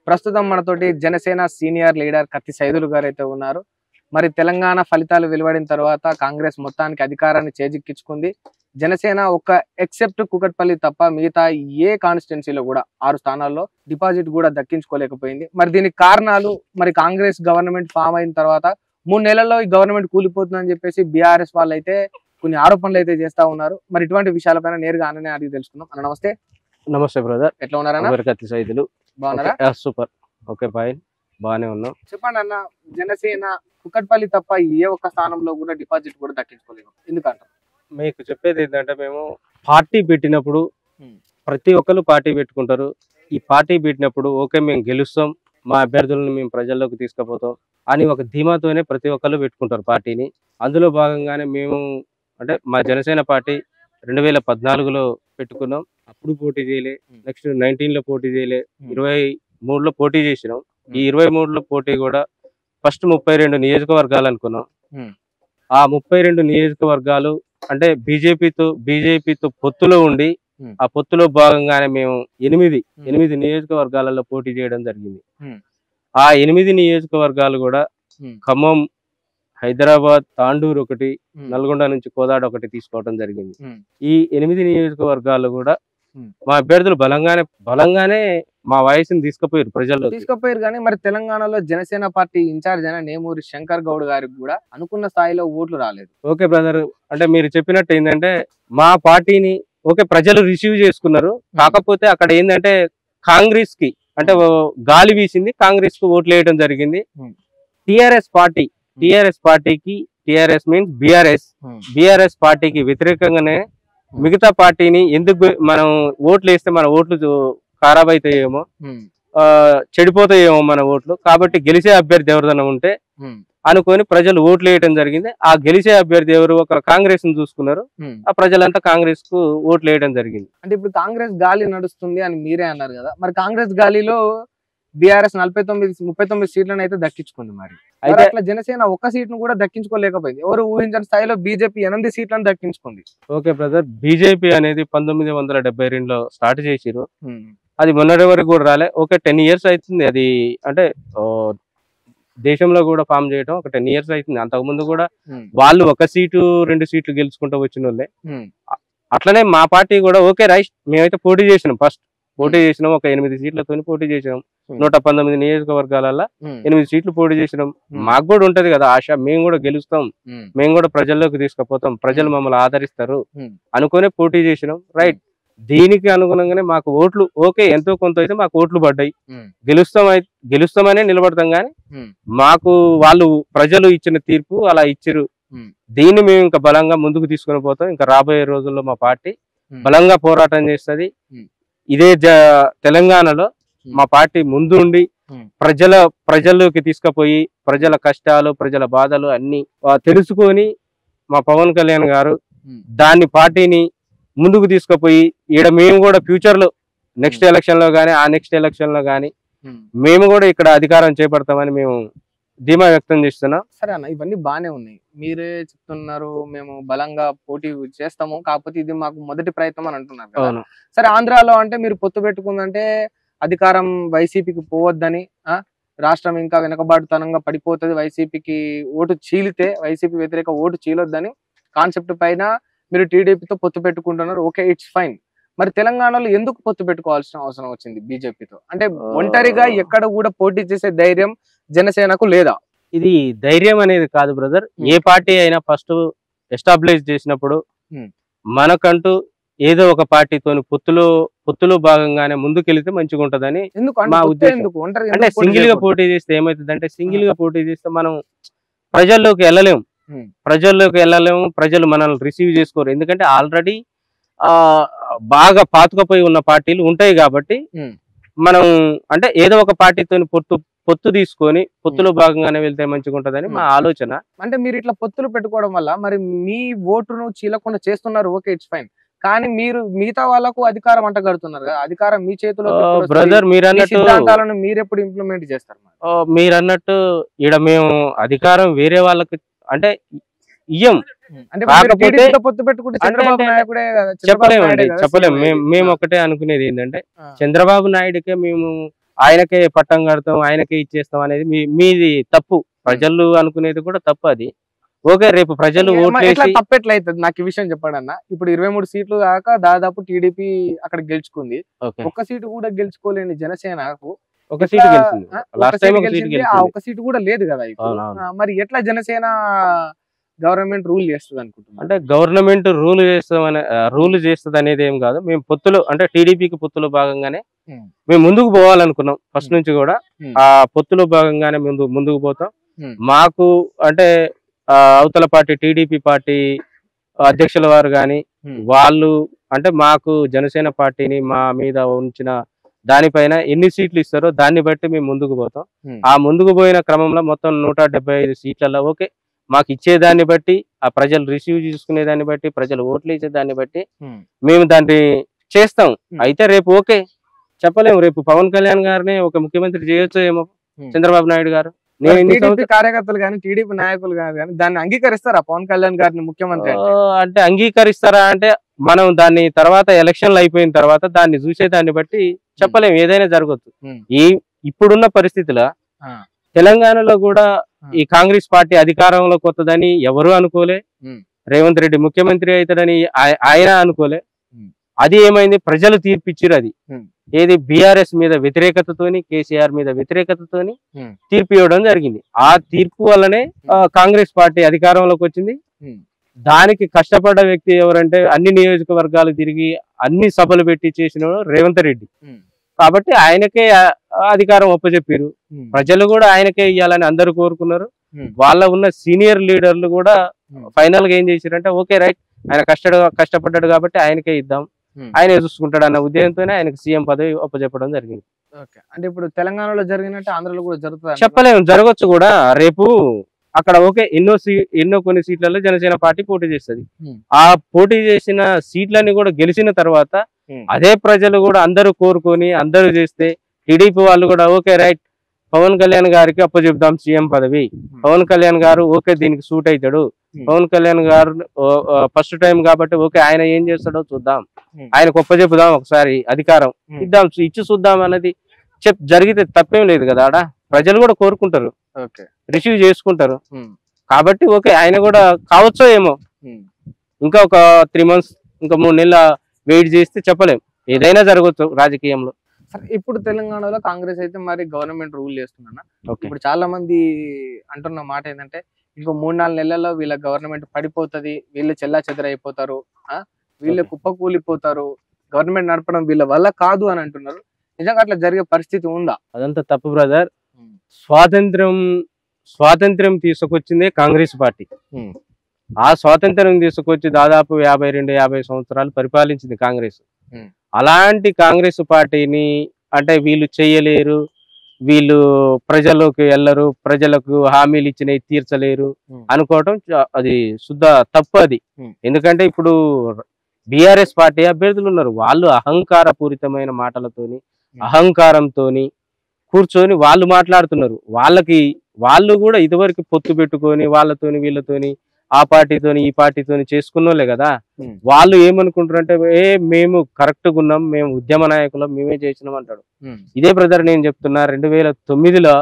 ప్రస్తుతం మనతోటి Janasena senior leader కత్తి సైదులు గారు అయితే ఉన్నారు. మరి తెలంగాణ ఫలితాలు వెలువడిన తర్వాత కాంగ్రెస్ మొత్తానికి అధికారాన్ని చేజిక్కించుకుంది. జనసేన ఒక ఎక్సెప్ట్ కుకట్పల్లి తప్ప మిగతా ఏ కాన్స్టిట్యున్సీలో కూడా 6 స్థానాల్లో డిపాజిట్ కూడా దక్కించుకోలేకపోయింది. మరి దీనికి కారణాలు, మరి కాంగ్రెస్ గవర్నమెంట్ ఫామ్ అయిన తర్వాత 3 నెలల్లో ఈ గవర్నమెంట్ కూలిపోతుందని చెప్పేసి బీఆర్ఎస్ వాళ్ళు అయితే కొన్ని ఆరోపణలు అయితే చేస్తా ఉన్నారు. మరి ఇటువంటి విషయాలపైన నేరుగా అన్ననే అడిగి తెలుసుకుందాం. అన్న నమస్తే. నమస్తే బ్రదర్, ఎట్లా ఉన్నారన్న? కత్తి సైదులు బాగున్నారా? సూపర్, ఓకే ఫైన్, బాగానే ఉన్నాం. చెప్పండి అన్న, జనసేన కుకట్పల్లి తప్ప ఏ ఒక్క స్థానంలో కూడా డిపాజిట్ కూడా దక్కించుకోలేము ఎందుకంట? మీకు చెప్పేది ఏంటంటే, మేము పార్టీ పెట్టినప్పుడు ప్రతి ఒక్కరు పార్టీ పెట్టుకుంటారు. ఈ పార్టీ పెట్టినప్పుడు ఓకే మేము గెలుస్తాం, మా అభ్యర్థులను మేము ప్రజల్లోకి తీసుకుపోతాం అని ఒక ధీమాతోనే ప్రతి ఒక్కరు పెట్టుకుంటారు పార్టీని. అందులో భాగంగానే మేము అంటే మా జనసేన పార్టీ 2014లో పెట్టుకున్నాం. అప్పుడు పోటీ చేయలే, నెక్స్ట్ 19లో పోటీ చేయలే, 23లో పోటీ చేసినాం. ఈ 23లో పోటీ కూడా ఫస్ట్ 32 నియోజకవర్గాలు అనుకున్నాం. ఆ 32 నియోజకవర్గాలు అంటే బీజేపీతో పొత్తులో ఉండి ఆ పొత్తులో భాగంగానే మేము 8 నియోజకవర్గాలలో పోటీ చేయడం జరిగింది. ఆ 8 నియోజకవర్గాలు కూడా ఖమ్మం, హైదరాబాద్, తాండూరు ఒకటి, నల్గొండ నుంచి కోదాడ ఒకటి తీసుకోవడం జరిగింది. ఈ 8 నియోజకవర్గాలు కూడా మా అభ్యర్థులు బలంగానే మా వాయిస్ని తీసుకుపోయారు కానీ మరి తెలంగాణలో జనసేన పార్టీ ఇన్ఛార్జ్ అయిన నేమూరి శంకర్ గౌడ్ గారికి కూడా అనుకున్న స్థాయిలో ఓట్లు రాలేదు. ఓకే బ్రదర్, అంటే మీరు చెప్పినట్టు ఏంటంటే మా పార్టీని ఓకే ప్రజలు రిసీవ్ చేసుకున్నారు. కాకపోతే అక్కడ ఏంటంటే కాంగ్రెస్ కి అంటే గాలి వీసింది, కాంగ్రెస్ కు ఓట్లు వేయడం జరిగింది. టిఆర్ఎస్ పార్టీకి టిఆర్ఎస్ మీన్స్ బీఆర్ఎస్ పార్టీకి వ్యతిరేకంగానే మిగతా పార్టీని ఎందుకు మనం ఓట్లు వేస్తే మన ఓట్లు ఖరాబ్ అవుతాయేమో, చెడిపోతాయేమో మన ఓట్లు, కాబట్టి గెలిచే అభ్యర్థి ఎవరిదైనా ఉంటే అనుకొని ప్రజలు ఓట్లు వేయడం జరిగింది. ఆ గెలిచే అభ్యర్థి ఎవరు, ఒక కాంగ్రెస్ ని చూసుకున్నారు. ఆ ప్రజలంతా కాంగ్రెస్ కు ఓట్లు వేయడం జరిగింది. అంటే ఇప్పుడు కాంగ్రెస్ గాలి నడుస్తుంది అని మీరే అన్నారు కదా, మరి కాంగ్రెస్ గాలిలో బీఆర్ఎస్ 39 సీట్లను అయితే దక్కించుకుంది. మరి అయితే అట్లా జనసేన ఒక్క సీట్ ను కూడా దక్కించుకోలేకపోయింది. ఎవరు ఊహించని స్థాయిలో బీజేపీ 8 సీట్లను దక్కించుకుంది. ఓకే బ్రదర్, బీజేపీ అనేది 1972లో స్టార్ట్ చేసిరు. అది మొన్నటి వరకు కూడా రాలే. ఓకే 10 ఇయర్స్ అవుతుంది. అది అంటే దేశంలో కూడా ఫామ్ చేయడం ఒక 10 ఇయర్స్ అవుతుంది. అంతకుముందు కూడా వాళ్ళు 1 సీటు 2 సీట్లు గెలుచుకుంటూ వచ్చిన వాళ్ళే. అట్లనే మా పార్టీ కూడా ఓకే రైట్, మేమైతే పోటీ చేసినాం. ఒక 8 సీట్లతో పోటీ చేసినాం. 119 నియోజకవర్గాలలో 8 సీట్లు పోటీ చేసినాం. మాకు కూడా ఉంటది కదా ఆశ, మేము కూడా గెలుస్తాం, మేము కూడా ప్రజల్లోకి తీసుకుపోతాం, ప్రజలు మమ్మల్ని ఆదరిస్తారు అనుకునే పోటీ చేసినాం. రైట్, దీనికి అనుగుణంగానే మాకు ఓట్లు ఓకే ఎంతో కొంత అయితే మాకు ఓట్లు పడ్డాయి. గెలుస్తామనే నిలబడతాం. కానీ మాకు వాళ్ళు ప్రజలు ఇచ్చిన తీర్పు అలా ఇచ్చిరు. దీన్ని మేము ఇంకా బలంగా ముందుకు తీసుకొని పోతాం. ఇంకా రాబోయే రోజుల్లో మా పార్టీ బలంగా పోరాటం చేస్తుంది. ఇదే తెలంగాణలో మా పార్టీ ముందుండి ప్రజల్లోకి తీసుకుపోయి ప్రజల కష్టాలు, ప్రజల బాధలు అన్ని తెలుసుకొని మా పవన్ కళ్యాణ్ గారు దాన్ని పార్టీని ముందుకు తీసుకుపోయి ఈడ మేము కూడా ఫ్యూచర్ లో నెక్స్ట్ ఎలక్షన్ లో గానీ ఆ నెక్స్ట్ ఎలక్షన్ లో గానీ మేము కూడా ఇక్కడ అధికారం చేపడతామని మేము ధీమా వ్యక్తం చేస్తున్నాం. సరే అన్న, ఇవన్నీ బానే ఉన్నాయి, మీరే చెప్తున్నారు మేము బలంగా పోటీ చేస్తాము, కాకపోతే ఇది మాకు మొదటి ప్రయత్నం అని అంటున్నారు కదా. సరే, ఆంధ్రాలో అంటే మీరు పొత్తు పెట్టుకుందంటే అధికారం వైసీపీకి పోవద్దని, రాష్ట్రం ఇంకా వెనకబాటుతనంగా పడిపోతుంది, వైసీపీకి ఓటు చీలితే వైసీపీ వ్యతిరేక ఓటు చీలొద్దని కాన్సెప్ట్ పైన మీరు టీడీపీతో పొత్తు పెట్టుకుంటున్నారు. Okay, it's fine. మరి తెలంగాణలో ఎందుకు పొత్తు పెట్టుకోవాల్సిన అవసరం వచ్చింది బీజేపీతో? అంటే ఒంటరిగా ఎక్కడ కూడా పోటీ చేసే ధైర్యం జనసేనకు లేదా? ఇది ధైర్యం అనేది కాదు బ్రదర్. ఏ పార్టీ అయినా ఫస్ట్ ఎస్టాబ్లిష్ చేసినప్పుడు మనకంటూ ఏదో ఒక పార్టీతో పొత్తులో భాగంగానే ముందుకెళ్తే మంచిగా ఉంటదని మా ఉద్దేశం. అంటే సింగిల్ గా పోటీ చేస్తే ఏమైతుందంటే, సింగిల్ గా పోటీ చేస్తే మనం ప్రజల్లోకి వెళ్ళలేము, ప్రజలు మనల్ని రిసీవ్ చేసుకోరు. ఎందుకంటే ఆల్రెడీ బాగా పాతుకపోయి ఉన్న పార్టీలు ఉంటాయి కాబట్టి మనం అంటే ఏదో ఒక పార్టీతో పొత్తు తీసుకొని పొత్తులో భాగంగానే వెళ్తే మంచిగా ఉంటదని మా ఆలోచన. అంటే మీరు ఇట్లా పొత్తులు పెట్టుకోవడం వల్ల మరి మీ ఓటును చీలకుండా చేస్తున్నారు, ఓకే ఇట్స్ ఫైన్. కానీ మీరు మిగతా వాళ్ళకు అధికారం అంటగడుతున్నారు కదా, అధికారం మీ చేతిలో బ్రదర్. సిద్ధాంతాలను మీరు ఎప్పుడు ఇంప్లిమెంట్ చేస్తారు? మీరన్నట్టు ఈడ మేము అధికారం వేరే వాళ్ళకి అంటే ఇయ్యం. చెప్పలేము. మేము ఒకటే అనుకునేది ఏంటంటే, చంద్రబాబు నాయుడుకే మేము ఆయనకే పట్టం కడతాం, ఆయనకే ఇచ్చేస్తాం అనేది మీది తప్పు. ప్రజలు అనుకునేది కూడా తప్పు. అది ఓకే, రేపు ప్రజలు ఓట్లేసి తప్పెట్లయితుంది నాకు ఈ విషయం చెప్పండి అన్న. ఇప్పుడు 23 సీట్లు కాక దాదాపు టీడీపీ అక్కడ గెలుచుకుంది. ఒక్క సీటు కూడా గెలుచుకోలేని జనసేనకు ఒక సీటు గెలిచింది. లాస్ట్ టైం ఒక సీటు ఆ గెలిచింది. ఒక సీటు కూడా లేదు కదా ఇప్పుడు. మరి ఎట్లా జనసేన గవర్నమెంట్ రూల్ చేస్తుంది అనుకుంటున్నా? అంటే గవర్నమెంట్ రూల్ చేస్తుంది అనేది ఏం కాదు. మేము పొత్తులు అంటే టీడీపీకి పొత్తులో భాగంగానే మేము ముందుకు పోవాలనుకున్నాం ఫస్ట్ నుంచి కూడా. ఆ పొత్తులో భాగంగానే ముందుకు పోతాం. మాకు అంటే అవతల పార్టీ టీడీపీ పార్టీ అధ్యక్షుల వారు కానీ వాళ్ళు అంటే మాకు జనసేన పార్టీని మా మీద ఉంచిన దానిపైన ఎన్ని సీట్లు ఇస్తారో దాన్ని బట్టి మేము ముందుకు పోతాం. ఆ ముందుకు పోయిన క్రమంలో మొత్తం 175 సీట్లలో ఓకే మాకు ఇచ్చేదాన్ని బట్టి, ఆ ప్రజలు రిసీవ్ చేసుకునే దాన్ని బట్టి, ప్రజలు ఓట్లు ఇచ్చే దాన్ని బట్టి మేము దాన్ని చేస్తాం. అయితే రేపు ఓకే చెప్పలేము, రేపు పవన్ కళ్యాణ్ గారిని ఒక ముఖ్యమంత్రి చేయొచ్చు ఏమో చంద్రబాబు నాయుడు గారు. టీడీపీ కార్యకర్తలు కానీ టీడీపీ నాయకులు కానీ దాన్ని అంగీకరిస్తారా పవన్ కళ్యాణ్ గారిని ముఖ్యమంత్రి అంటే? అంగీకరిస్తారా అంటే మనం దాన్ని తర్వాత ఎలక్షన్లు అయిపోయిన తర్వాత దాన్ని చూసేదాన్ని బట్టి చెప్పలేము, ఏదైనా జరగచ్చు. ఇప్పుడున్న పరిస్థితిలో తెలంగాణలో కూడా ఈ కాంగ్రెస్ పార్టీ అధికారంలోకి వస్తుందని ఎవరు అనుకోలే. రేవంత్ రెడ్డి ముఖ్యమంత్రి అవుతాడని ఆయన అనుకోలే. అది ఏమైంది, ప్రజలు తీర్పిచ్చిరు. అది ఏది బీఆర్ఎస్ మీద వ్యతిరేకతతోని, కేసీఆర్ మీద వ్యతిరేకతతోని తీర్పు ఇవ్వడం జరిగింది. ఆ తీర్పు వల్లనే కాంగ్రెస్ పార్టీ అధికారంలోకి వచ్చింది. దానికి కష్టపడ్డ వ్యక్తి ఎవరంటే అన్ని నియోజకవర్గాలు తిరిగి అన్ని సభలు పెట్టి చేసిన రేవంత్ రెడ్డి. కాబట్టి ఆయనకే అధికారం ఒప్పచెప్పారు. ప్రజలు కూడా ఆయనకే ఇవ్వాలని అందరూ కోరుకున్నారు. వాళ్ళ ఉన్న సీనియర్ లీడర్లు కూడా ఫైనల్ గా ఏం చేశారంటే ఓకే రైట్, ఆయన కష్టపడ్డాడు కాబట్టి ఆయనకే ఇద్దాం, ఆయన చూసుకుంటాడు అన్న ఉద్దేశంతోనే ఆయనకు సీఎం పదవి ఒప్పచెప్పడం జరిగింది. అంటే ఇప్పుడు తెలంగాణలో జరిగినట్టు ఆంధ్రలో కూడా జరుగుతుంది చెప్పలేము, జరగచ్చు కూడా. రేపు అక్కడ ఓకే ఎన్నో కొన్ని సీట్లలో జనసేన పార్టీ పోటీ చేస్తుంది. ఆ పోటీ చేసిన సీట్లన్నీ కూడా గెలిచిన తర్వాత అదే ప్రజలు కూడా అందరూ కోరుకొని అందరూ చేస్తే టీడీపీ వాళ్ళు కూడా ఓకే రైట్ పవన్ కళ్యాణ్ గారికి అప్పచెప్దాం సీఎం పదవి, పవన్ కళ్యాణ్ గారు ఓకే దీనికి సూట్ అవుతాడు, పవన్ కళ్యాణ్ గారు ఫస్ట్ టైం కాబట్టి ఓకే ఆయన ఏం చేస్తాడో చూద్దాం, ఆయనకు ఒప్పచెప్పుదాం, ఒకసారి అధికారం ఇద్దాం, ఇచ్చి చూద్దాం అన్నది జరిగితే తప్పేం లేదు కదా. ఆడ ప్రజలు కూడా కోరుకుంటారు, రిసీవ్ చేసుకుంటారు. కాబట్టి ఓకే ఆయన కూడా కావచ్చో ఏమో, ఇంకా ఒక 3 months ఇంకా 3 నెలల వెయిట్ చేస్తే చెప్పలేం, ఏదైనా జరగచ్చు రాజకీయంలో. ఇప్పుడు తెలంగాణలో కాంగ్రెస్ అయితే మరి గవర్నమెంట్ రూల్ చేస్తున్నా. ఇప్పుడు చాలా మంది అంటున్న మాట ఏంటంటే ఇంకో 3-4 నెలల్లో వీళ్ళ గవర్నమెంట్ పడిపోతుంది, వీళ్ళు చెల్లా చెదరైపోతారు, వీళ్ళు కుప్పకూలిపోతారు, గవర్నమెంట్ నడపడం వీళ్ళ వల్ల కాదు అని అంటున్నారు. నిజంగా అట్లా జరిగే పరిస్థితి ఉందా? అదంతా తప్పు బ్రదర్. స్వాతంత్ర్యం తీసుకొచ్చిందే కాంగ్రెస్ పార్టీ. ఆ స్వాతంత్ర్యం తీసుకొచ్చి దాదాపు 52-50 సంవత్సరాలు పరిపాలించింది కాంగ్రెస్. అలాంటి కాంగ్రెస్ పార్టీని అంటే వీళ్ళు చెయ్యలేరు, వీళ్ళు ప్రజల్లోకి వెళ్ళరు, ప్రజలకు హామీలు ఇచ్చినవి తీర్చలేరు అనుకోవటం అది శుద్ధ తప్పు. అది ఎందుకంటే ఇప్పుడు బీఆర్ఎస్ పార్టీ అభ్యర్థులు ఉన్నారు, వాళ్ళు అహంకారపూరితమైన మాటలతోని అహంకారంతోని కూర్చొని వాళ్ళు మాట్లాడుతున్నారు. వాళ్ళు కూడా ఇదివరకు పొత్తు పెట్టుకొని వాళ్ళతోని వీళ్ళతోని ఆ పార్టీతోని ఈ పార్టీతోని చేసుకున్నోళ్ళే కదా. వాళ్ళు ఏమనుకుంటారంటే మేము కరెక్ట్గా ఉన్నాం, మేము ఉద్యమ నాయకులం, మేమే చేసినాం అంటాడు. ఇదే బ్రదర్ నేను చెప్తున్నా, 2009లో